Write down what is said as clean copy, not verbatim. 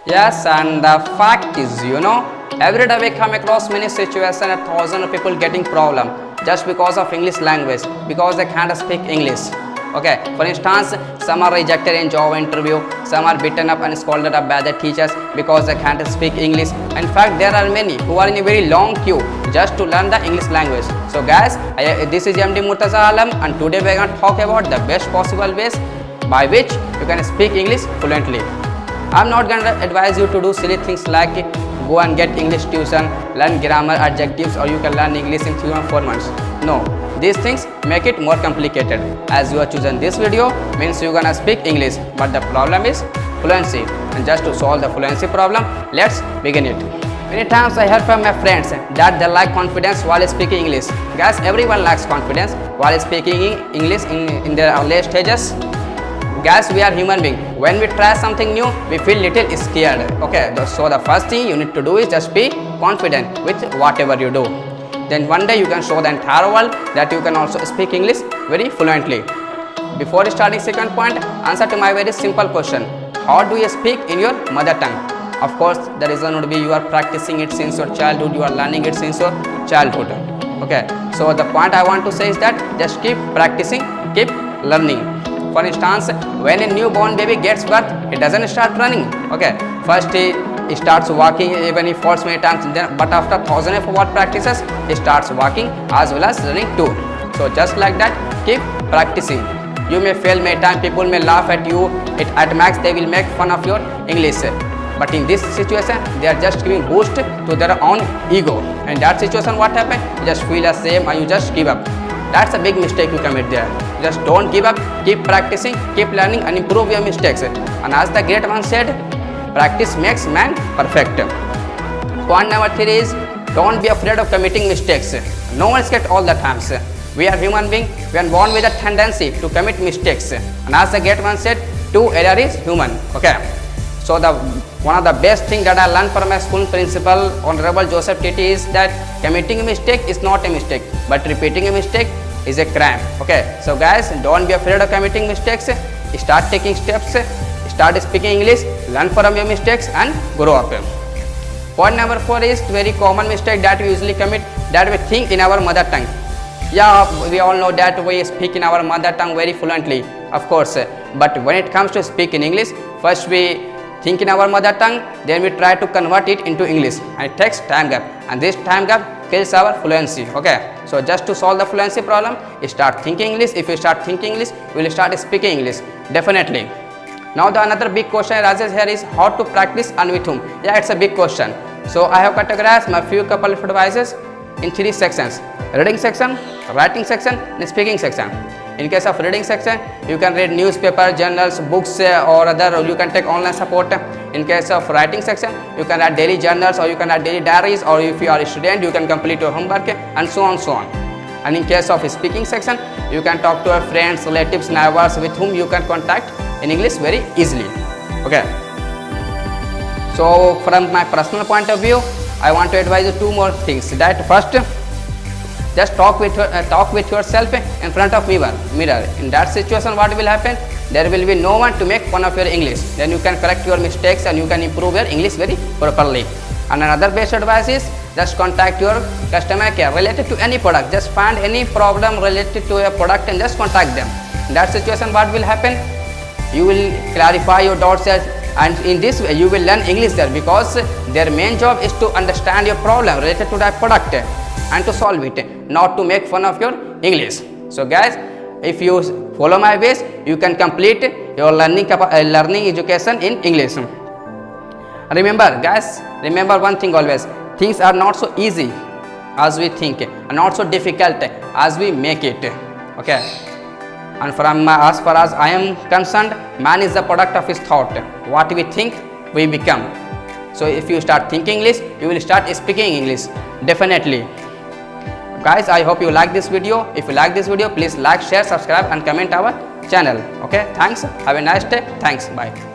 Yes, and the fact is, every day we come across many situations and thousands of people getting problem just because of English language, because they can't speak English. Okay, for instance, some are rejected in job interview, some are beaten up and scolded up by the teachers because they can't speak English. In fact, there are many who are in a very long queue just to learn the English language. So guys, this is MD Murtza and today we are going to talk about the best possible ways by which you can speak English fluently. I'm not going to advise you to do silly things like go and get English tuition, learn grammar, adjectives, or you can learn English in 3 or 4 months. No, these things make it more complicated. As you are choosing this video means you're gonna speak English, but the problem is fluency. And just to solve the fluency problem, let's begin it. Many times I heard from my friends that they lack confidence while speaking English. Guys, everyone lacks confidence while speaking English in their early stages. Guys, we are human beings. When we try something new, we feel little scared. Okay, so the first thing you need to do is just be confident with whatever you do. Then one day you can show the entire world that you can also speak English very fluently. Before starting second point, answer to my very simple question. How do you speak in your mother tongue? Of course, the reason would be you are practicing it since your childhood, you are learning it since your childhood. Okay, so the point I want to say is that just keep practicing, keep learning. For instance, when a newborn baby gets birth, it doesn't start running. Okay, first he starts walking, even if falls many times, but after thousands of word practices, he starts walking as well as running too. So just like that, keep practicing. You may fail many times, people may laugh at you, at max they will make fun of your English. But in this situation, they are just giving boost to their own ego. In that situation, what happens? You just feel ashamed and you just give up. That's a big mistake you commit there. Just don't give up, keep practicing, keep learning and improve your mistakes. And as the great one said, practice makes man perfect. Point number 3 is don't be afraid of committing mistakes. No one is get all the times. We are human beings, we are born with a tendency to commit mistakes. And as the great one said, to error is human. Okay. So one of the best things that I learned from my school principal, Honorable Joseph TT, is that committing a mistake is not a mistake, but repeating a mistake is a crime. Okay, so guys, don't be afraid of committing mistakes. Start taking steps, start speaking English, learn from your mistakes and grow up. Point number 4 is very common mistake that we usually commit, that we think in our mother tongue. Yeah, we all know that we speak in our mother tongue very fluently, of course, but when it comes to speak in English, first we think in our mother tongue, then we try to convert it into English, and it takes time gap, and this time gap kills our fluency. Okay, so just to solve the fluency problem, start thinking English. If you start thinking English, you will start speaking English definitely. Now the another big question arises here is how to practice and with whom. Yeah, it's a big question. So I have categorized my few couple of advices in 3 sections: reading section, writing section, and speaking section. In case of reading section, you can read newspaper, journals, books, or other, you can take online support. In case of writing section, you can write daily journals, or you can write daily diaries, or if you are a student, you can complete your homework, and so on, so on. And in case of speaking section, you can talk to your friends, relatives, neighbors with whom you can contact in English very easily. Okay. So from my personal point of view, I want to advise you 2 more things. That first, just talk with yourself in front of mirror. In that situation, what will happen? There will be no one to make fun of your English. Then you can correct your mistakes and you can improve your English very properly. And another best advice is just contact your customer care related to any product. Just find any problem related to your product and just contact them. In that situation, what will happen? You will clarify your doubts, and in this way you will learn English there, because their main job is to understand your problem related to that product and to solve it, not to make fun of your English. So guys, if you follow my ways, you can complete your learning education in English. Remember guys, remember one thing always: things are not so easy as we think, and not so difficult as we make it. Okay. And as far as I am concerned, man is the product of his thought. What we think, we become. So if you start thinking English, you will start speaking English definitely. Guys, I hope you like this video. If you like this video, please like, share, subscribe and comment our channel. Okay, thanks. Have a nice day. Thanks. Bye.